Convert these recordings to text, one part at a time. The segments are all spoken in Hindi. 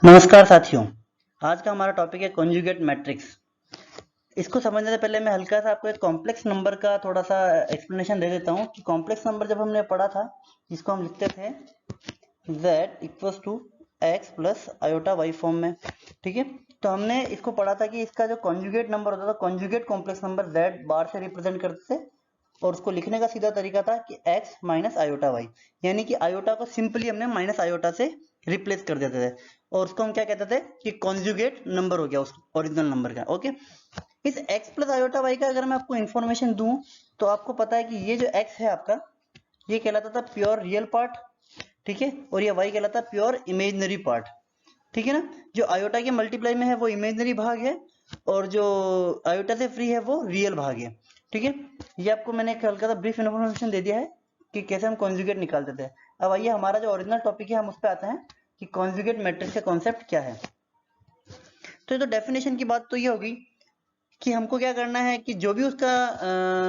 नमस्कार साथियों। आज का हमारा टॉपिक है कॉन्जुगेट मैट्रिक्स। इसको समझने से पहले मैं हल्का सा आपको एक कॉम्प्लेक्स नंबर का थोड़ा सा एक्सप्लेनेशन दे देता हूँ कि कॉम्प्लेक्स नंबर जब हमने पढ़ा था, जिसको हम लिखते थे z equals to x plus iota y form में। ठीक है, तो हमने इसको पढ़ा था कि इसका जो कॉन्जुगेट नंबर होता था, कॉन्जुगेट कॉम्प्लेक्स नंबर z बार से रिप्रेजेंट करते थे और उसको लिखने का सीधा तरीका था कि x माइनस आयोटा वाई, यानी कि आयोटा को सिंपली हमने माइनस आयोटा से रिप्लेस कर देते थे और उसको हम क्या कहते थे कि कॉन्जुगेट नंबर हो गया उस ओरिजिनल नंबर का। ओके, इस x प्लस आयोटा वाई का अगर मैं आपको इन्फॉर्मेशन दूं तो आपको पता है कि ये जो x है आपका, ये कहलाता था प्योर रियल पार्ट। ठीक है, और ये y कहलाता है प्योर इमेजिनरी पार्ट। ठीक है ना, जो आयोटा के मल्टीप्लाई में है वो इमेजिनरी भाग है और जो आयोटा से फ्री है वो रियल भाग है। ठीक है, ये आपको मैंने एक हल्का सा ब्रीफ इन्फॉर्मेशन दे दिया है कि कैसे हम कॉन्जुगेट निकालते थे। अब आइए हमारा जो ओरिजिनल टॉपिक है हम उस पर आते हैं कि कॉन्जुगेट मैट्रिक्स का कॉन्सेप्ट क्या है। तो ये तो डेफिनेशन की बात तो ये होगी कि हमको क्या करना है कि जो भी उसका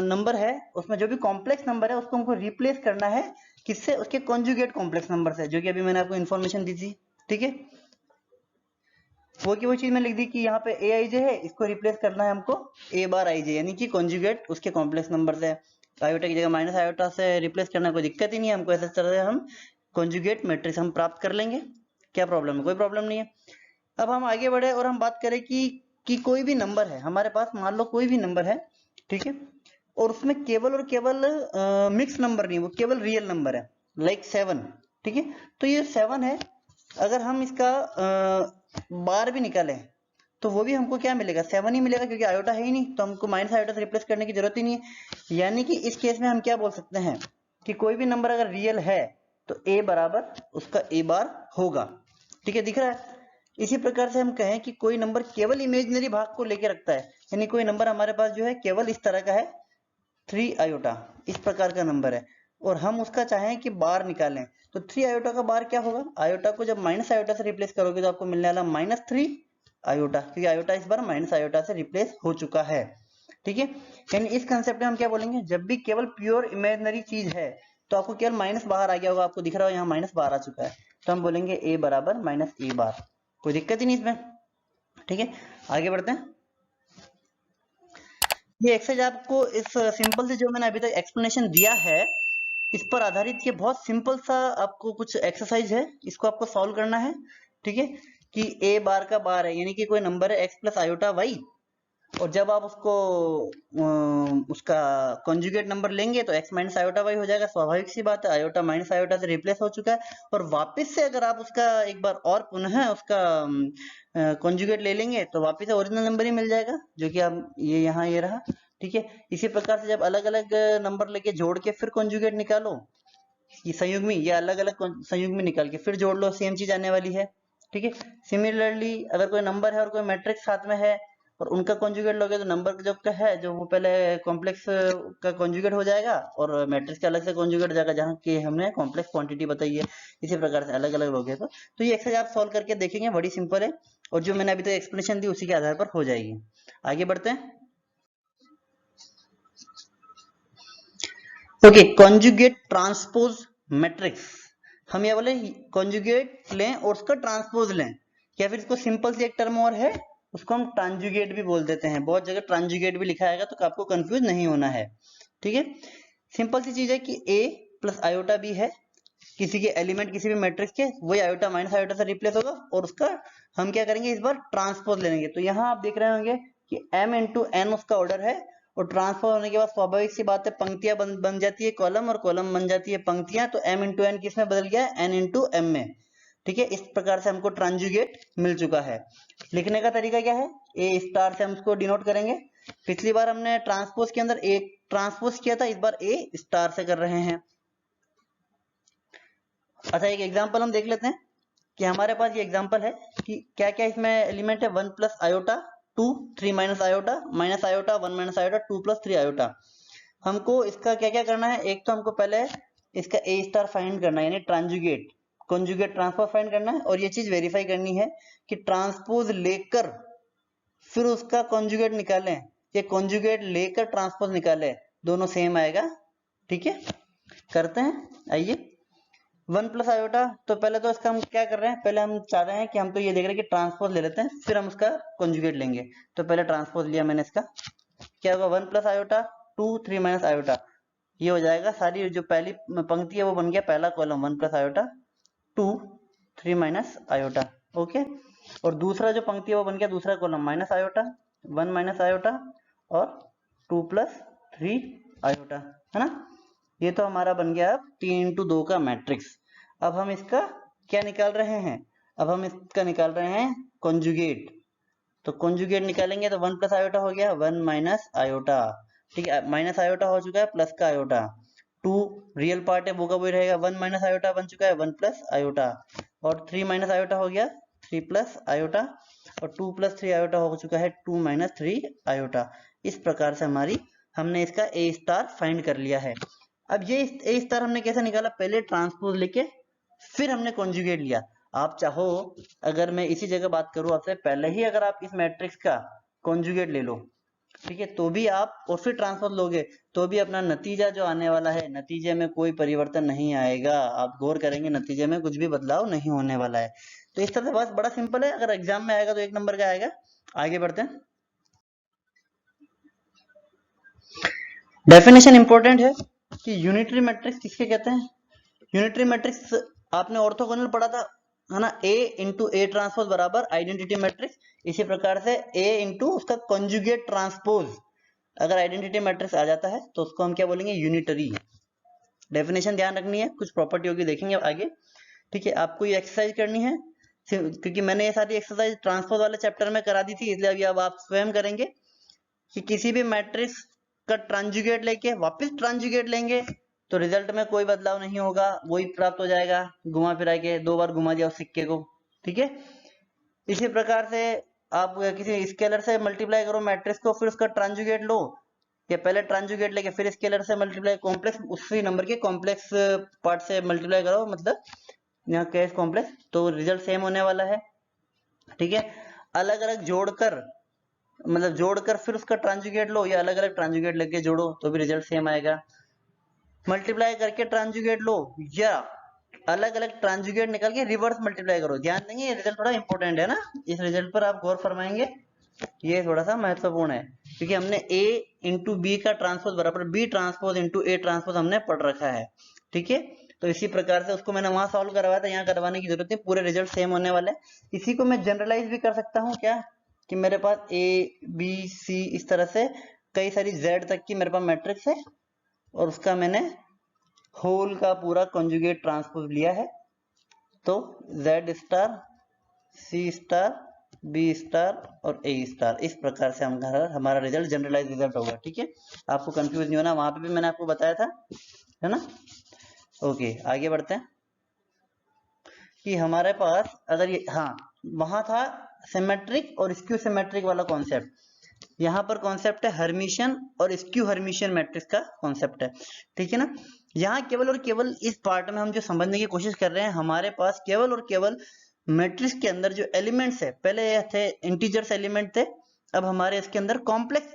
नंबर है, उसमें जो भी कॉम्प्लेक्स नंबर है उसको हमको रिप्लेस करना है किससे, उसके कॉन्जुगेट कॉम्प्लेक्स नंबर से, जो कि अभी मैंने आपको इन्फॉर्मेशन दी थी। ठीक है, वो की वो चीज मैं लिख दी कि यहाँ पे ए आई जे है, इसको रिप्लेस करना है हमको ए बार आई जे, यानी कि कॉन्जुगेट उसके कॉम्प्लेक्स नंबर से। आयोटा की जगह माइनस आयोटा से रिप्लेस करना कोई दिक्कत ही नहीं है हमको, ऐसे तरह से हम कॉन्जुगेट मैट्रिक्स हम प्राप्त कर लेंगे। क्या प्रॉब्लम है? कोई प्रॉब्लम नहीं है। अब हम आगे बढ़े और हम बात करें कि कोई भी नंबर है हमारे पास, मान लो कोई भी नंबर है, ठीक है, और उसमें केवल और केवल मिक्स नंबर नहीं, वो केवल रियल नंबर है, लाइक 7। ठीक है, तो ये 7 है, अगर हम इसका बार भी निकालें तो वो भी हमको क्या मिलेगा? 7 ही मिलेगा, क्योंकि आयोटा है ही नहीं, तो हमको माइनस आयोटा से रिप्लेस करने की जरूरत ही नहीं है। यानी कि इस केस में हम क्या बोल सकते हैं कि कोई भी नंबर अगर रियल है तो a बराबर उसका a बार होगा। ठीक है, दिख रहा है? इसी प्रकार से हम कहें कि कोई नंबर केवल इमेजिनरी भाग को लेके रखता है, यानी कोई नंबर हमारे पास जो है केवल इस तरह का है, 3 आयोटा, इस प्रकार का नंबर है, और हम उसका चाहें कि बार निकालें, तो 3 आयोटा का बार क्या होगा? आयोटा को जब माइनस आयोटा से रिप्लेस करोगे तो आपको मिलने वाला -3 आयोटा, क्योंकि आयोटा इस बार माइनस आयोटा से रिप्लेस हो चुका है। ठीक है, यानी इस कंसेप्ट में हम क्या बोलेंगे, जब भी केवल प्योर इमेजिनरी चीज है तो आपको केवल माइनस बाहर आ गया होगा, आपको दिख रहा हो यहाँ माइनस बाहर आ चुका है, तो हम बोलेंगे a बराबर माइनस ए बार। कोई दिक्कत ही नहीं इसमें। ठीक है, आगे बढ़ते हैं। ये एक्सरसाइज आपको इस सिंपल से जो मैंने अभी तक एक्सप्लेनेशन दिया है इस पर आधारित ये बहुत सिंपल सा आपको कुछ एक्सरसाइज है, इसको आपको सॉल्व करना है। ठीक है, कि ए बार का बार है, यानी कि कोई नंबर है एक्स प्लस आयोटा वाई, और जब आप उसको उसका कॉन्जुगेट नंबर लेंगे तो x माइनस आयोटा वाई हो जाएगा। स्वाभाविक सी बात है, आयोटा माइनस आयोटा से रिप्लेस हो चुका है, और वापस से अगर आप उसका एक बार और पुनः उसका कॉन्जुगेट ले लेंगे तो वापस से ओरिजिनल नंबर ही मिल जाएगा, जो कि आप ये यहाँ ये रहा। ठीक है, इसी प्रकार से जब अलग अलग नंबर लेके जोड़ के फिर कॉन्जुगेट निकालो, ये संयुग्मी, ये अलग अलग संयुग्मी निकाल के फिर जोड़ लो, सेम चीज आने वाली है। ठीक है, सिमिलरली अगर कोई नंबर है और कोई मैट्रिक्स साथ में है और उनका कॉन्जुगेट लोगे तो नंबर जो का है जो वो पहले कॉम्प्लेक्स का कॉन्जुगेट हो जाएगा और मैट्रिक्स का अलग से कॉन्जुगेट हो जाएगा, जहाँ की हमने कॉम्प्लेक्स क्वांटिटी बताई है। इसी प्रकार से अलग अलग लोगे तो ये एक्सरसाइज आप सॉल्व करके देखेंगे, बड़ी सिंपल है, और जो मैंने अभी तक एक्सप्लेनेशन दी उसी के आधार पर हो जाएगी। आगे बढ़ते हैं। Okay, conjugate transpose matrix. हम ये बोले कॉन्जुगेट लें और उसका ट्रांसपोज लें, या फिर इसको सिंपल सी एक टर्म और है, उसको हम ट्रांजुगेट भी बोल देते हैं। बहुत जगह ट्रांजुगेट भी लिखा आएगा तो आपको कंफ्यूज नहीं होना है। ठीक है, सिंपल सी चीज है कि a प्लस आयोटा b है, किसी के एलिमेंट किसी भी मैट्रिक्स के, वही आयोटा माइनस आयोटा से रिप्लेस होगा, और उसका हम क्या करेंगे, इस बार ट्रांसपोज ले लेंगे। तो यहाँ आप देख रहे होंगे कि m इंटू n उसका ऑर्डर है, और ट्रांसफर होने के बाद स्वाभाविक सी बात है पंक्तियां बन जाती है कॉलम, और कॉलम बन जाती है पंक्तियां, तो m इंटू एन किस में बदल गया है? n इंटू एम में। ठीक है, इस प्रकार से हमको ट्रांजुगेट मिल चुका है। लिखने का तरीका क्या है? a स्टार से हम उसको डिनोट करेंगे। पिछली बार हमने ट्रांसपोज के अंदर एक ट्रांसपोज किया था, इस बार a स्टार से कर रहे हैं। अच्छा, एक एग्जांपल हम देख लेते हैं कि हमारे पास ये एग्जांपल है कि क्या क्या इसमें एलिमेंट है। 1 plus iota 2, 3 minus iota, minus iota 1 minus iota, 2 plus 3 iota. हमको इसका क्या क्या करना है? एक तो हमको पहले इसका ए स्टार फाइंड करना है, यानी ट्रांजुगेट कॉन्जुगेट ट्रांसफर फाइंड करना है, और ये चीज वेरीफाई करनी है कि ट्रांसपोज लेकर फिर उसका कॉन्जुगेट निकालें, ये कॉन्जुगेट लेकर ट्रांसपोज निकालें, दोनों सेम आएगा। ठीक है, करते हैं, आइए। 1 प्लस आयोटा, तो पहले तो इसका हम क्या कर रहे हैं, पहले हम चाह रहे हैं कि हम तो ये देख रहे हैं कि ट्रांसपोज ले लेते हैं, फिर हम उसका कॉन्जुगेट लेंगे। तो पहले ट्रांसपोज लिया मैंने इसका, क्या होगा 1 प्लस आयोटा 2 3 माइनस आयोटा, ये हो जाएगा, सारी जो पहली पंक्ति है वो बन गया पहला column 1 plus iota 2 3 minus iota. Okay, और दूसरा जो पंक्ति है वो बन गया दूसरा column minus iota 1 minus iota और 2 प्लस 3 आयोटा, है ना। ये तो हमारा बन गया अब 3 इंटू 2 का मैट्रिक्स। अब हम इसका क्या निकाल रहे हैं, अब हम इसका निकाल रहे हैं कॉन्जुगेट। तो कॉन्जुगेट निकालेंगे तो 1 प्लस आयोटा हो गया 1 माइनस आयोटा, ठीक है, माइनस आयोटा हो चुका है प्लस का आयोटा, 2 रियल पार्ट है वो का वही रहेगा, 1 माइनस आयोटा बन चुका है 1 प्लस आयोटा, और 3 माइनस आयोटा हो गया 3 प्लस आयोटा, और 2 प्लस 3 आयोटा हो चुका है 2 माइनस 3 आयोटा। इस प्रकार से हमने इसका ए स्टार फाइंड कर लिया है। अब ये ए स्टार हमने कैसे निकाला, पहले ट्रांसपोज लेके फिर हमने कॉन्जुगेट लिया। आप चाहो, अगर मैं इसी जगह बात करूं आपसे, पहले ही अगर आप इस मैट्रिक्स का कॉन्जुगेट ले लो, ठीक है, तो भी आप और फिर ट्रांसपोज लोगे तो भी अपना नतीजा जो आने वाला है, नतीजे में कोई परिवर्तन नहीं आएगा। आप गौर करेंगे नतीजे में कुछ भी बदलाव नहीं होने वाला है। तो इस तरह से बस बड़ा सिंपल है, अगर एग्जाम में आएगा तो 1 नंबर का आएगा। आगे बढ़ते हैं। डेफिनेशन इंपॉर्टेंट है कि यूनिटरी मैट्रिक्स किसके कहते हैं। यूनिटरी मैट्रिक्स आपने ऑर्थोगोनल पढ़ा था, है ना, ए इंटू ए ट्रांसपोज बराबर आइडेंटिटी मैट्रिक्स। इसी प्रकार से ए इंटू उसका कॉन्जुगेट ट्रांसपोज, अगर आइडेंटिटी मैट्रिक्स आ जाता है तो उसको हम क्या बोलेंगे, यूनिटरी। डेफिनेशन ध्यान रखनी है, कुछ प्रॉपर्टी होगी देखेंगे आगे, ठीक है। आपको ये एक्सरसाइज करनी है क्योंकि मैंने ये सारी एक्सरसाइज ट्रांसपोज वाले चैप्टर में करा दी थी, इसलिए अभी अब आप स्वयं करेंगे कि किसी भी मैट्रिक्स का ट्रांजुगेट लेके वापस ट्रांजुगेट लेंगे तो रिजल्ट में कोई बदलाव नहीं होगा, वही प्राप्त हो जाएगा, घुमा फिरा के 2 बार घुमा दिया उस सिक्के को, ठीक है। इसी प्रकार से आप किसी स्केलर से मल्टीप्लाई करो मैट्रिक्स को, फिर उसका ट्रांजुगेट लो, या पहले ट्रांजुगेट लेके फिर स्केलर से मल्टीप्लाई, कॉम्प्लेक्स उसी नंबर के कॉम्प्लेक्स पार्ट से मल्टीप्लाई करो, मतलब यहाँ केस कॉम्प्लेक्स, तो रिजल्ट सेम होने वाला है, ठीक है। अलग अलग जोड़कर, मतलब जोड़कर फिर उसका ट्रांजुगेट लो, या अलग अलग ट्रांजुगेट लेके जोड़ो तो भी रिजल्ट सेम आएगा। मल्टीप्लाई करके ट्रांजुगेट लो, या अलग अलग ट्रांजुगेट निकाल के रिवर्स मल्टीप्लाई करो। ध्यान देंगे, ये रिजल्ट थोड़ा इंपॉर्टेंट है ना, इस रिजल्ट पर आप गौर फरमाएंगे, ये थोड़ा सा महत्वपूर्ण है, क्योंकि हमने a इंटू बी का ट्रांसपोज बराबर b transpose into a transpose हमने पढ़ रखा है, ठीक है। तो इसी प्रकार से उसको मैंने वहां सॉल्व करवाया था, यहाँ करवाने की जरूरत नहीं, पूरे रिजल्ट सेम होने वाले हैं। इसी को मैं जनरलाइज भी कर सकता हूँ क्या, कि मेरे पास a b c इस तरह से कई सारी z तक की मेरे पास मैट्रिक्स है, और उसका मैंने होल का पूरा कॉन्जुगेट ट्रांसपोज लिया है, तो z star c star B star और ए स्टार, इस प्रकार से हमारा रिजल्ट जनरलाइज रिजल्ट होगा, ठीक है। आपको कंफ्यूज नहीं होना, वहां पे भी मैंने आपको बताया था, है ना। ओके, आगे बढ़ते हैं कि हमारे पास अगर ये, हाँ, वहां था सिमेट्रिक और स्क्यू सिमेट्रिक वाला कॉन्सेप्ट, यहाँ पर कॉन्सेप्ट है हर्मिशियन और स्क्यू हर्मिशियन मैट्रिक्स का कॉन्सेप्ट है, ठीक है ना। यहाँ केवल और केवल इस पार्ट में हम जो समझने की कोशिश कर रहे हैं, हमारे पास केवल और केवल मैट्रिक्स के अंदर जो एलिमेंट्स है, पहले ये थे इंटीजर्स एलिमेंट थे, अब हमारे इसके अंदर कॉम्प्लेक्स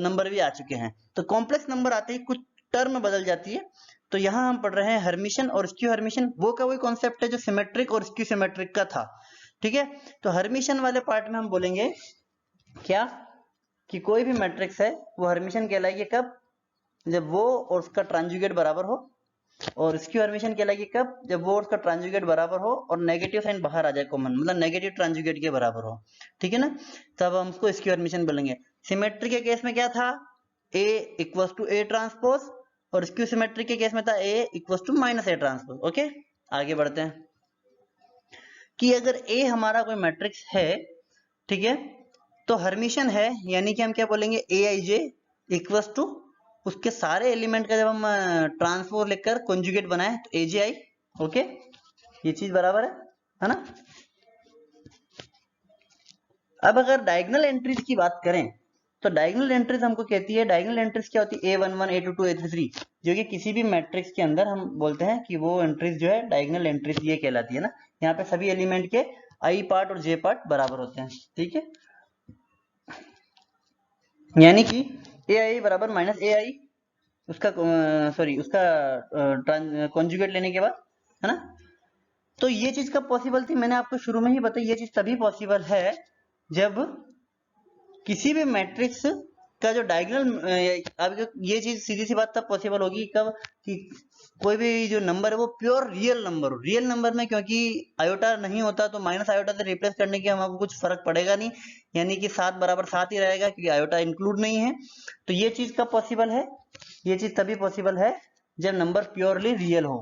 नंबर भी आ चुके हैं। तो कॉम्प्लेक्स नंबर आते ही कुछ टर्म बदल जाती है, तो यहाँ हम पढ़ रहे हैं हर्मिशियन और स्क्यू हर्मिशियन, वो का वही कॉन्सेप्ट है जो सिमेट्रिक और स्क्यू सिमेट्रिक का था, ठीक है। तो हर्मिशियन वाले पार्ट में हम बोलेंगे क्या, कि कोई भी मैट्रिक्स है वो हर्मिशियन कहलाएगी कब, जब वो और उसका ट्रांजुगेट बराबर हो, और स्क्यू हर्मिशियन कहलाएगी कब, जब वो और उसका ट्रांजुगेट बराबर हो और नेगेटिव साइन बाहर आ जाए कॉमन, मतलब नेगेटिव ट्रांजुगेट के बराबर हो, ठीक है ना, तब हम उसको स्क्यू हर्मिशियन बोलेंगे। सिमेट्री के केस में क्या था, a equals to a transpose, और स्क्यू सिमेट्री के केस में था a equals to minus a transpose. Okay, आगे बढ़ते हैं कि अगर a हमारा कोई मैट्रिक्स है, ठीक है, तो हर्मिशियन है, यानी कि हम क्या बोलेंगे, ए आई जे इक्वल्स टू उसके सारे एलिमेंट का जब हम ट्रांसपोज लेकर कॉन्जुगेट बनाए तो ए जे आई। ओके, ये चीज बराबर है ना। अब अगर डायगोनल एंट्रीज की बात करें तो डायगोनल एंट्रीज हमको कहती है, डायगोनल एंट्रीज क्या होती है, A11 A22 A33, जो कि किसी भी मैट्रिक्स के अंदर हम बोलते हैं कि वो एंट्रीज जो है डायगोनल एंट्रीज ये कहलाती है ना। यहाँ पे सभी एलिमेंट के आई पार्ट और जे पार्ट बराबर होते हैं, ठीक है, यानी कि ए आई बराबर माइनस ए आई, उसका सॉरी उसका कॉन्जुगेट लेने के बाद है ना। तो ये चीज कब पॉसिबल थी, मैंने आपको शुरू में ही बताई, ये चीज तभी पॉसिबल है जब किसी भी मैट्रिक्स का जो डायगोनल, अब ये चीज सीधी सी बात तब पॉसिबल होगी कब, कि कोई भी जो नंबर है वो प्योर रियल नंबर हो। रियल नंबर में क्योंकि आयोटा नहीं होता तो माइनस आयोटा से रिप्लेस करने के हमको कुछ फर्क पड़ेगा नहीं, यानी कि 7 बराबर 7 ही रहेगा क्योंकि आयोटा इंक्लूड नहीं है। तो ये चीज कब पॉसिबल है, ये चीज तभी पॉसिबल है जब नंबर प्योरली रियल हो,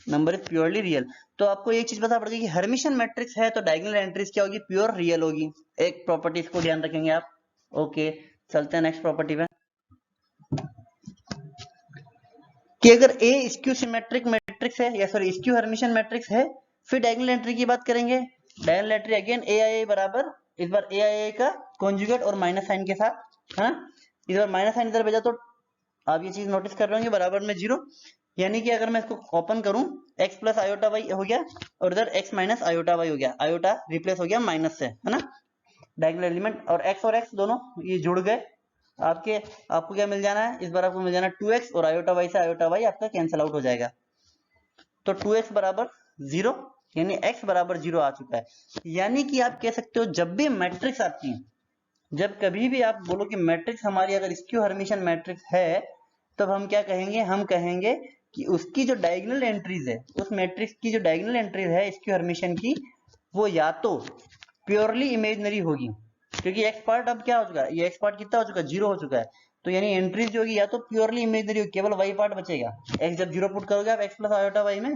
नंबर इज प्योरली रियल। तो आपको एक चीज पता पड़ेगी कि हर्मिशन मैट्रिक्स है तो डायगोनल एंट्रीज क्या होगी, प्योर रियल होगी। एक प्रॉपर्टी को ध्यान रखेंगे आप। ओके, चलते हैं नेक्स्ट प्रॉपर्टी पे, कि अगर ए स्क्यू सिमेट्रिक मैट्रिक्स है, या सॉरी स्क्यू हर्मिशन मैट्रिक्स है, फिर डायगोनल एंट्री की बात करेंगे। डायगोनल एंट्री अगेन ए आई बराबर, इस बार ए आई का कॉन्जुगेट और माइनस साइन के साथ, है ना। इस बार माइनस साइन इधर भेजा तो आप ये चीज नोटिस कर रहे होंगे बराबर में 0, यानी कि अगर मैं इसको ओपन करूं x प्लस आयोटा वाई हो गया और इधर x माइनस आयोटा वाई हो गया, आयोटा रिप्लेस हो गया माइनस से, है ना। डायगोनल एलिमेंट और x दोनों ये जुड़ गए, आपको क्या मिल जाना है, इस बार आपको मिल जाना है 2x और आयोटा वाई से आयोटा वाई आपका कैंसिल आउट हो जाएगा। तो 2x बराबर 0, यानी x बराबर 0 आ चुका है। यानी कि आप कह सकते हो जब भी मैट्रिक्स आपकी, जब कभी भी आप बोलो कि मैट्रिक्स हमारी अगर स्क्यू हर्मिशन मैट्रिक्स है, तब हम क्या कहेंगे, हम कहेंगे कि उसकी जो डायगोनल एंट्रीज है, उस मैट्रिक्स की जो डायगोनल एंट्रीज है स्क्यू हर्मिशन की, वो या तो प्योरली इमेजिनरी होगी, क्योंकि एक्स पार्ट अब क्या हो चुका है, ये एक्स पार्ट कितना हो चुका है, 0 हो चुका है। तो यानी एंट्रीज जो होगी या तो प्योरली इमेजिनरी होगी, केवल वाई पार्ट बचेगा। एक्स जब 0 पुट करोगे आप एक्स प्लस आयोटा वाई में,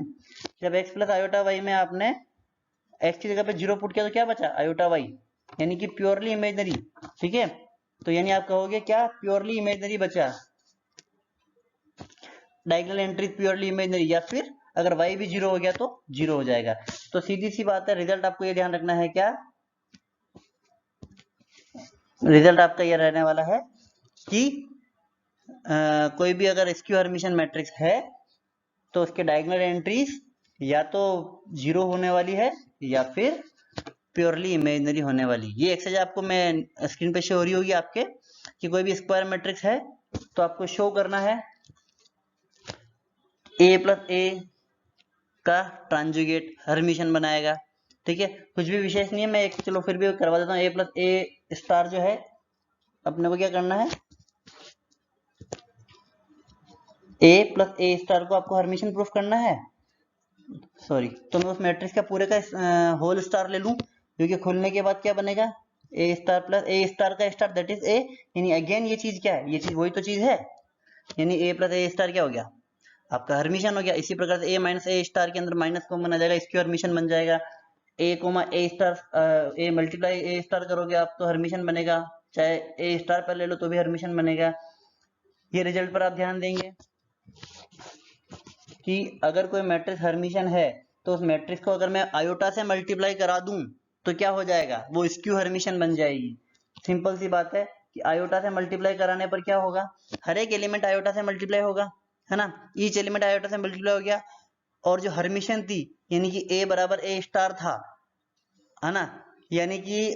जब एक्स प्लस आयोटा वाई में आपने एक्स की जगह पे 0 पुट किया तो क्या बचा, आयोटा वाई, यानी कि प्योरली इमेजिनरी। ठीक है, तो यानी आप कहोगे क्या, प्योरली इमेजिनरी बचा, डायगोनल एंट्री प्योरली इमेजिनरी, या फिर अगर y भी 0 हो गया तो 0 हो जाएगा। तो सीधी सी बात है, रिजल्ट आपको ये ध्यान रखना है, क्या रिजल्ट आपका ये रहने वाला है कि कोई भी अगर स्क्यू हर्मिशन मैट्रिक्स है तो उसके डायगोनल एंट्रीज या तो 0 होने वाली है या फिर प्योरली इमेजिनरी होने वाली। ये एक्सरसाइज आपको मैं स्क्रीन पे शो हो रही होगी आपके, कि कोई भी स्क्वायर मैट्रिक्स है तो आपको शो करना है a प्लस ए का ट्रांजुगेट हर्मिशन बनाएगा। ठीक है, कुछ भी विशेष नहीं है, मैं एक चलो फिर भी करवा देता हूँ। a प्लस ए स्टार जो है अपने को क्या करना है, a प्लस ए स्टार को आपको हर्मिशन प्रूफ करना है। सॉरी, तो मैं उस मैट्रिक्स का पूरे का होल स्टार ले लूं, क्योंकि खुलने के बाद क्या बनेगा, ए स्टार प्लस ए स्टार का स्टार दैट इज ए, यानी अगेन ये चीज क्या है, ये चीज वही तो चीज है, यानी ए प्लस ए स्टार क्या हो गया, आपका हर्मिशन हो गया। इसी प्रकार से ए माइनस ए स्टार के अंदर माइनस कॉमन आ जाएगा, इसकी हर्मिशन बन जाएगा। ए coma A star A multiply A star करोगे आप तो हर्मिशन बनेगा, चाहे ए स्टार पर ले लो तो भी हर्मिशन बनेगा। ये रिजल्ट पर आप ध्यान देंगे कि अगर कोई मैट्रिक्स हर्मिशन है तो उस मैट्रिक्स को अगर मैं आयोटा से मल्टीप्लाई करा दूं तो क्या हो जाएगा, वो स्क्यू हर्मिशन बन जाएगी। सिंपल सी बात है कि आयोटा से मल्टीप्लाई कराने पर क्या होगा, हर एक एलिमेंट आयोटा से मल्टीप्लाई होगा, है ना, ईच एलिमेंट आयोटा से मल्टीप्लाई हो गया। और जो हर्मिशन थी यानी कि ए बराबर ए स्टार था, है ना, यानी कि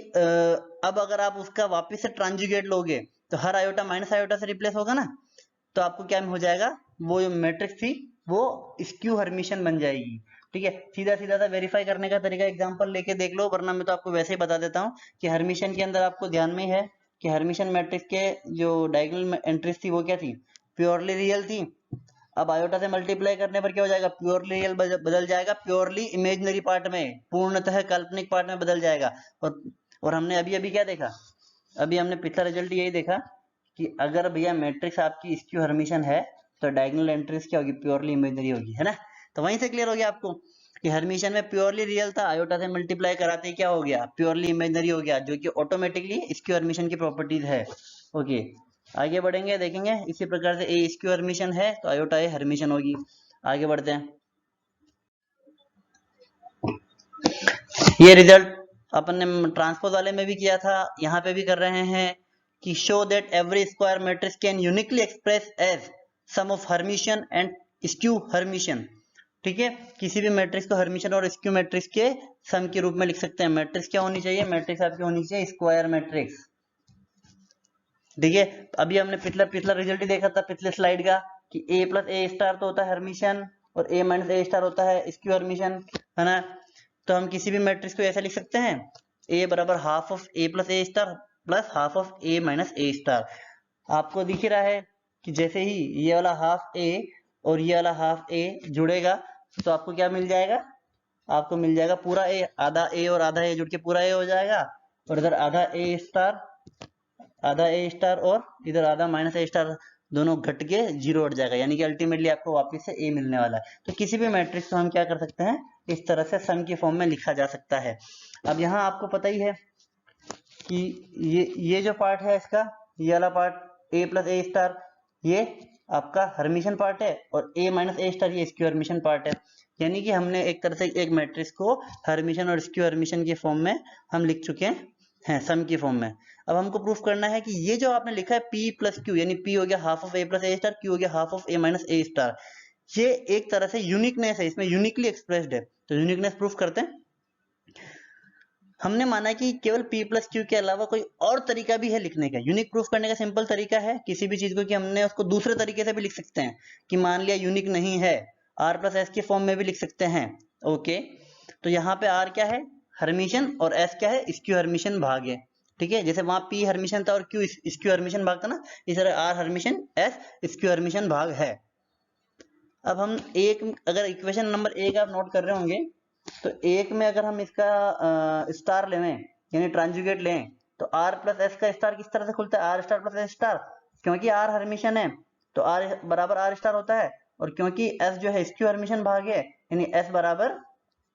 अब अगर आप उसका वापस से ट्रांजुगेट लोगे तो हर आयोटा माइनस आयोटा से रिप्लेस होगा ना, तो आपको क्या हो जाएगा, वो जो मैट्रिक्स थी वो स्क्यू हर्मिशन बन जाएगी। ठीक है, सीधा सीधा सा वेरीफाई करने का तरीका एग्जांपल लेके देख लो, वरना मैं तो आपको वैसे ही बता देता हूँ कि हर्मिशन के अंदर आपको ध्यान में है कि हर्मिशन मैट्रिक्स के जो डायगोनल एंट्रीज थी वो क्या थी, प्योरली रियल थी। अब आयोटा से मल्टीप्लाई करने पर क्या हो जाएगा, प्योरली रियल बदल जाएगा प्योरली इमेजिनरी पार्ट में, पूर्णतः काल्पनिक पार्ट में बदल जाएगा। और हमने अभी अभी क्या देखा, अभी हमने पिछला रिजल्ट यही देखा कि अगर भैया मैट्रिक्स आपकी स्क्यू हर्मिशन है तो डायगोनल एंट्रीज क्या होगी, प्योरली इमेजिनरी होगी, है ना। तो वहीं से क्लियर हो गया आपको कि हर्मिशन में प्योरली रियल था, आयोटा से मल्टीप्लाई कराते ही क्या हो गया, प्योरली इमेजिनरी हो गया, जो कि ऑटोमेटिकली स्क्यू हर्मिशन की प्रॉपर्टीज है। ओके, आगे बढ़ेंगे, देखेंगे इसी प्रकार से ए स्क्यू हर्मिशन है तो आयोटा ए हर्मिशन होगी। आगे बढ़ते हैं, ये रिजल्ट अपन ने ट्रांसपोज वाले में भी किया था, यहाँ पे भी कर रहे हैं कि show that every square matrix can uniquely express as sum of Hermitian and skew Hermitian. ठीक है, किसी भी मैट्रिक्स को हर्मिशन और स्क्यू मैट्रिक्स के सम के रूप में लिख सकते हैं। मैट्रिक्स क्या होनी चाहिए, मैट्रिक्स आपकी होनी चाहिए स्क्वायर मैट्रिक्स। ठीक है, अभी हमने पिछला रिजल्ट ही देखा था पिछले स्लाइड का कि ए प्लस ए स्टार तो होता है हर्मिशन और ए माइनस ए स्टार होता है स्क्यू हर्मिशन, है ना। तो हम किसी भी मैट्रिक्स को ऐसा लिख सकते हैं, ए बराबर half of A plus A star plus half of A minus A star. आपको दिख रहा है कि जैसे ही ये वाला हाफ ए और ये वाला हाफ ए जुड़ेगा तो आपको क्या मिल जाएगा, आपको मिल जाएगा पूरा ए, आधा ए और आधा ए जुड़ के पूरा ए हो जाएगा, और इधर आधा ए स्टार और इधर आधा माइनस ए स्टार दोनों घट के जीरो हट जाएगा, यानी कि अल्टीमेटली आपको वापस से ए मिलने वाला है। तो किसी भी मैट्रिक्स को हम क्या कर सकते हैं, इस तरह से सम की फॉर्म में लिखा जा सकता है। अब यहाँ आपको पता ही है कि ये जो पार्ट है इसका, ये वाला part A plus A star ये आपका हर्मिशन पार्ट है, और ए माइनस ए स्टार ये स्क्यू हर्मिशन पार्ट है। यानी कि हमने एक तरह से एक मैट्रिक्स को हर्मिशन और स्क्यू हर्मिशन की फॉर्म में हम लिख चुके हैं सम की फॉर्म में। अब हमको प्रूफ करना है कि ये जो आपने लिखा है P प्लस क्यू, यानी P हो गया half of A plus A star, Q हो गया half of A minus A star, ये एक तरह से यूनिकनेस है, इसमें यूनिकली एक्सप्रेस्ड है। तो यूनिकनेस प्रूफ करते हैं। हमने माना कि केवल P प्लस क्यू के अलावा कोई और तरीका भी है लिखने का। यूनिक प्रूफ करने का सिंपल तरीका है किसी भी चीज को कि हमने उसको दूसरे तरीके से भी लिख सकते हैं, कि मान लिया यूनिक नहीं है, R प्लस एस के फॉर्म में भी लिख सकते हैं। ओके, तो यहाँ पे R क्या है, हर्मिशन, और S क्या है, स्क्यू हर्मिशन भाग है। ठीक है, जैसे वहां P हर्मिशन था और Q स्क्यू हर्मिशन भाग था ना, इस तरह R Hermitian S skew Hermitian भाग है। अब हम अगर इक्वेशन नंबर 1 आप नोट कर रहे होंगे, तो 1 में अगर हम इसका स्टार लें यानी ट्रांजुगेट लें, तो R प्लस एस का स्टार किस तरह से खुलता है, R star plus S star, क्योंकि R हर्मिशन है तो R बराबर R स्टार होता है, और क्योंकि S जो है स्क्यू हर्मिशन भाग है यानी S बराबर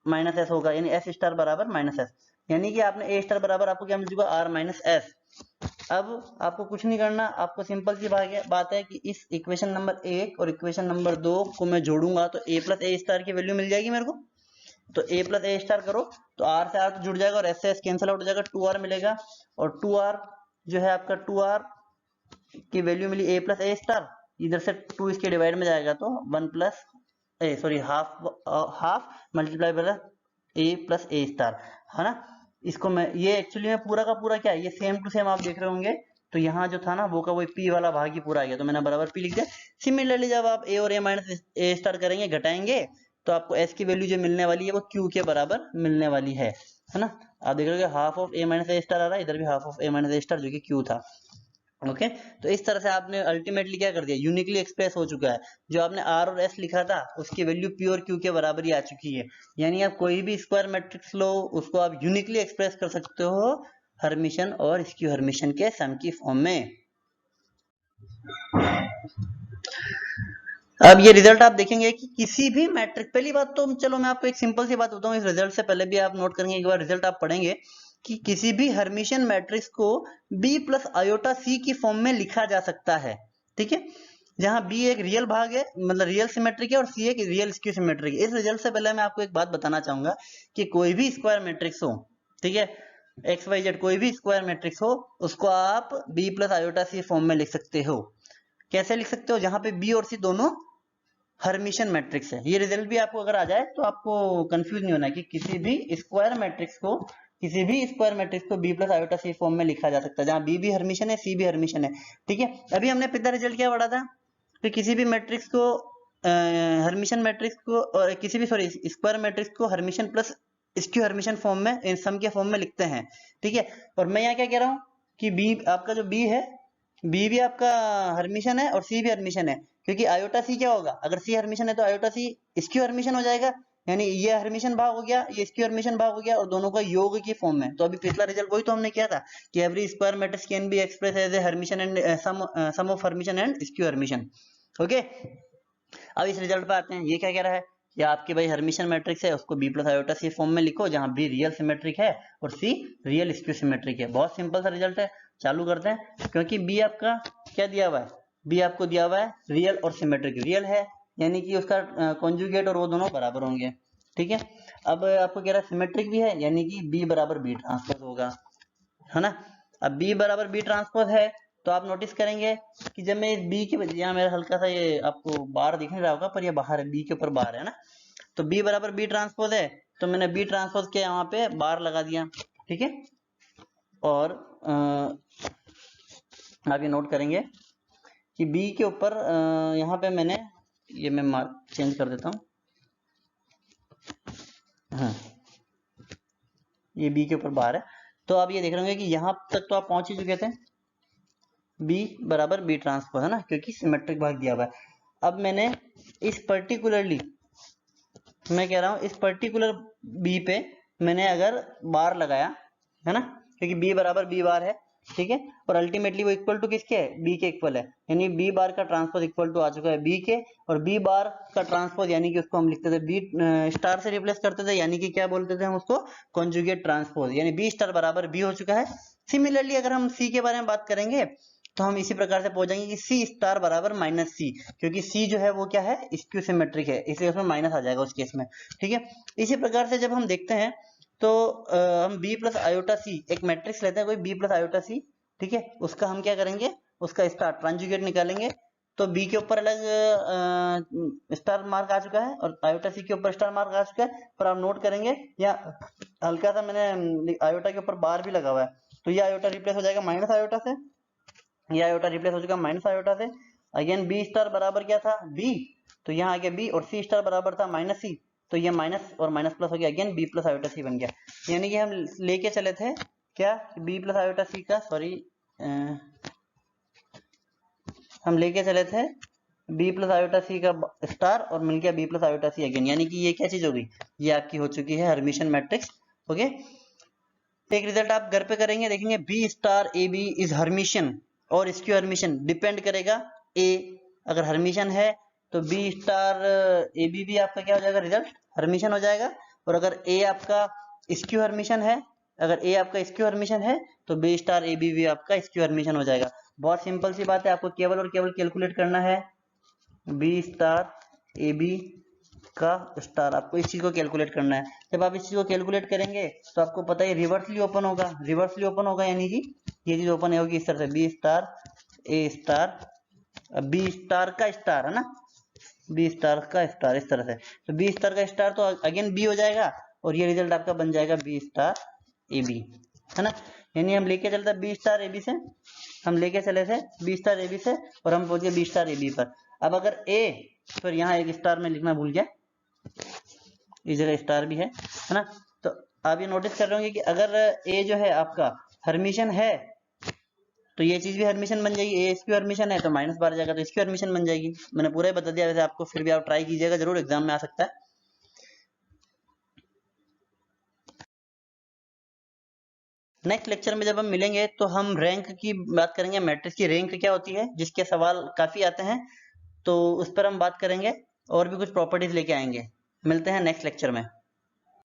माइनस एस होगा, यानी S स्टार बराबर माइनस एस, यानी कि आपने A स्टार बराबर आपको क्या मिल चुका, R माइनस एस। अब आपको कुछ नहीं करना, आपको सिंपल सी बात है कि इस इक्वेशन नंबर 1 और इक्वेशन नंबर 2 को मैं जोड़ूंगा तो A प्लस ए स्टार की वैल्यू मिल जाएगी मेरे को। तो A प्लस ए स्टार करो तो R से R तो जुड़ जाएगा और S से S कैंसिल आउट हो जाएगा, 2R मिलेगा, और 2R जो है आपका 2R की वैल्यू मिली A प्लस ए स्टार, इधर से 2 इसके डिवाइड में जाएगा तो 1 plus half multiply by A plus A star, है ना। इसको मैं ये एक्चुअली में पूरा का पूरा क्या है, ये सेम टू सेम आप देख रहे होंगे, तो यहाँ जो था ना वो का वही P वाला भाग ही पूरा आ गया, तो मैंने बराबर P लिख दिया। सिमिलरली जब आप A और A माइनस ए स्टार करेंगे, घटाएंगे, तो आपको S की वैल्यू जो मिलने वाली है वो Q के बराबर मिलने वाली है ना। आप देख रहे हो half of A minus A star आ रहा है, इधर भी half of A minus A star जो कि Q था। ओके, तो इस तरह से आपने अल्टीमेटली क्या कर दिया, यूनिकली एक्सप्रेस हो चुका है। जो आपने R और S लिखा था उसकी वैल्यू P और Q के बराबर ही आ चुकी है, यानी आप कोई भी स्क्वायर मैट्रिक्स लो उसको आप यूनिकली एक्सप्रेस कर सकते हो हर्मिशन और स्क्यू हर्मिशन के सम की फॉर्म में। अब ये रिजल्ट आप देखेंगे कि किसी भी मैट्रिक, पहली बात तो चलो मैं आपको एक सिंपल सी बात बताऊं, इस रिजल्ट से पहले भी आप नोट करेंगे, एक बार रिजल्ट आप पढ़ेंगे कि किसी भी हर्मिशन मैट्रिक्स को B प्लस आयोटा C की फॉर्म में लिखा जा सकता है। ठीक है, जहां B एक रियल भाग है, मतलब रियल सिमेट्रिक है, और C एक रियल स्क्यू सिमेट्रिक है। इस रिजल्ट से पहले मैं आपको एक बात बताना चाहूंगा कि कोई भी स्क्वायर मैट्रिक्स हो, ठीक है, XYZ कोई भी स्क्वायर मैट्रिक्स हो, उसको आप B plus iota C form में लिख सकते हो। कैसे लिख सकते हो, जहां पे B और C दोनों हर्मिशन मैट्रिक्स है। ये रिजल्ट भी आपको अगर आ जाए तो आपको कंफ्यूज नहीं होना कि किसी भी स्क्वायर मैट्रिक्स को B plus iota C form में लिखा जा सकता है, जहां B भी हर्मिशन है, C भी हर्मिशन है। ठीक है, अभी हमने पिछला रिजल्ट क्या पढ़ा था कि किसी भी मैट्रिक्स को हर्मिशन मैट्रिक्स को और किसी भी स्क्वायर मैट्रिक्स को Hermitian plus skew Hermitian form में, इन सम के फॉर्म में लिखते हैं। ठीक है, और मैं यहाँ क्या कह रहा हूँ कि B आपका जो B है, B भी आपका हर्मिशन है और C भी हर्मिशन है, क्योंकि आयोटा C क्या होगा, अगर C हर्मिशन है तो आयोटा C स्क्यू हर्मिशन हो जाएगा, यानी ये हर्मिशन भाग हो गया, ये स्क्यू हर्मिशन भाग हो गया, और दोनों का योग की फॉर्म में। तो अभी पिछला रिजल्ट वही तो हमने किया था कि every square matrix can be express as a Hermitian and sum of Hermitian and skew Hermitian. Okay, अब इस रिजल्ट पे आते हैं। ये क्या कह रहा है, या आपके भाई हर्मिशन मैट्रिक्स है उसको B plus iota C form में लिखो, जहां B रियल सिमेट्रिक है और C रियल स्क्यू सिमेट्रिक है। बहुत सिंपल सा रिजल्ट है, चालू करते हैं। क्योंकि B आपका क्या दिया हुआ है, B आपको दिया हुआ है रियल और सिमेट्रिक। रियल है यानी कि उसका कॉन्जुगेट और वो दोनों बराबर होंगे। ठीक है, अब आपको कह रहा है सिमेट्रिक भी है, यानी कि B बराबर B ट्रांसपोज होगा, है ना। अब B बराबर B ट्रांसपोज है तो आप नोटिस करेंगे कि जब मैं इस B के, यहाँ मेरा हल्का सा ये आपको बार दिख नहीं रहा होगा पर ये बाहर है, B के ऊपर बार है ना, तो B बराबर B ट्रांसपोज है, तो मैंने B ट्रांसपोज के यहाँ पे बार लगा दिया। ठीक है, और आप ये नोट करेंगे कि B के ऊपर यहाँ पे मैंने ये मैं चेंज कर देता हूँ, ये बी के ऊपर बार है। तो आप ये देख रहे होंगे कि यहाँ तक तो आप पहुंच ही चुके थे, बी बराबर बी ट्रांसपोज है ना, क्योंकि सिमेट्रिक भाग दिया हुआ है। अब मैंने इस पर्टिकुलरली, मैं कह रहा हूं इस पर्टिकुलर बी पे मैंने अगर बार लगाया है ना, क्योंकि बी बराबर बी बार है, ठीक है, और अल्टीमेटली वो इक्वल टू किसके है, बी के इक्वल है, यानी बी बार का ट्रांसपोज इक्वल टू आ चुका है बी के, और बी बार का ट्रांसपोज यानी कि उसको हम लिखते थे बी स्टार से रिप्लेस करते थे, यानी कि क्या बोलते थे हम उसको, कॉन्जुगेट ट्रांसपोज, यानी बी स्टार बराबर बी हो चुका है। सिमिलरली अगर हम सी के बारे में बात करेंगे तो हम इसी प्रकार से पहुंचेंगे कि सी स्टार बराबर माइनस सी, क्योंकि सी जो है वो क्या है, स्क्यू सिमेट्रिक है, इसलिए उसमें माइनस आ जाएगा उस केस में, ठीक है। इसी प्रकार से जब हम देखते हैं तो हम बी प्लस आयोटा सी एक मैट्रिक्स लेते हैं कोई बी प्लस आयोटा सी, ठीक है, उसका हम क्या करेंगे, उसका स्टार ट्रांजुगेट निकालेंगे। तो बी के ऊपर अलग स्टार मार्क आ चुका है और आयोटा सी के ऊपर स्टार मार्क आ चुका है, पर आप नोट करेंगे या हल्का सा मैंने आयोटा के ऊपर बार भी लगा हुआ है, तो ये आयोटा रिप्लेस हो जाएगा माइनस आयोटा से, ये आयोटा रिप्लेस हो चुका माइनस आयोटा से। अगेन बी स्टार बराबर क्या था, बी, तो यहाँ आ गया बी, और सी स्टार बराबर था माइनस सी, तो ये माइनस और माइनस प्लस हो गया, अगेन बी प्लस आयोटा सी बन गया। यानी कि हम लेके चले थे क्या, बी प्लस आयोटा सी का, सॉरी हम लेके चले थे बी प्लस आयोटा सी का स्टार और मिल गया B plus iota see again, यानी कि ये क्या चीज होगी, ये आपकी हो चुकी है हर्मिशन मैट्रिक्स। ओके, एक रिजल्ट आप घर पे करेंगे, देखेंगे B star A B is Hermitian, और इसकी हर्मिशन डिपेंड करेगा ए, अगर हर्मिशन है तो बी स्टार ए बी भी आपका क्या हो जाएगा, रिजल्ट हर्मिशन हो जाएगा, और अगर ए आपका स्क्यू हर्मिशन है, अगर ए आपका स्क्यू हर्मिशन है तो बी स्टार ए बी भी आपका स्क्यू हर्मिशन हो जाएगा। बहुत सिंपल सी बात है, आपको केवल और केवल कैलकुलेट करना है बी स्टार ए बी का स्टार, आपको इस चीज को कैलकुलेट करना है। जब आप इस चीज को कैलकुलेट करेंगे तो आपको पता है रिवर्सली ओपन होगा, रिवर्सली ओपन होगा, यानी कि ये चीज ओपन होगी इस तरह से, बी स्टार ए स्टार, बी स्टार का स्टार है ना, बी स्टार का स्टार इस तरह से, तो बी स्टार का स्टार तो अगेन बी हो जाएगा, और ये रिजल्ट आपका बन जाएगा बी स्टार ए बी, है ना। यानी हम लेके चलते बी स्टार ए बी से, हम लेके चले थे बी स्टार ए बी से, और हम पहुंचे बी स्टार ए बी पर। अब अगर ए, फिर यहाँ एक स्टार में लिखना भूल गया, इस जगह स्टार भी है ना, तो आप ये नोटिस कर रहे होंगे कि अगर ए जो है आपका हर्मिशन है तो ये चीज भी हर्मिशन बन जाएगी, ए इसकी हर्मिशन है तो माइनस बार जाएगा, तो इसकी हर्मिशन बन जाएगी। मैंने पूरा ही बता दिया वैसे आपको, फिर भी आप ट्राई कीजिएगा जरूर, एग्जाम में आ सकता है। नेक्स्ट लेक्चर में जब हम मिलेंगे तो हम रैंक की बात करेंगे, मैट्रिक्स की रैंक क्या होती है, जिसके सवाल काफी आते हैं, तो उस पर हम बात करेंगे, और भी कुछ प्रॉपर्टीज लेके आएंगे। मिलते हैं नेक्स्ट लेक्चर में।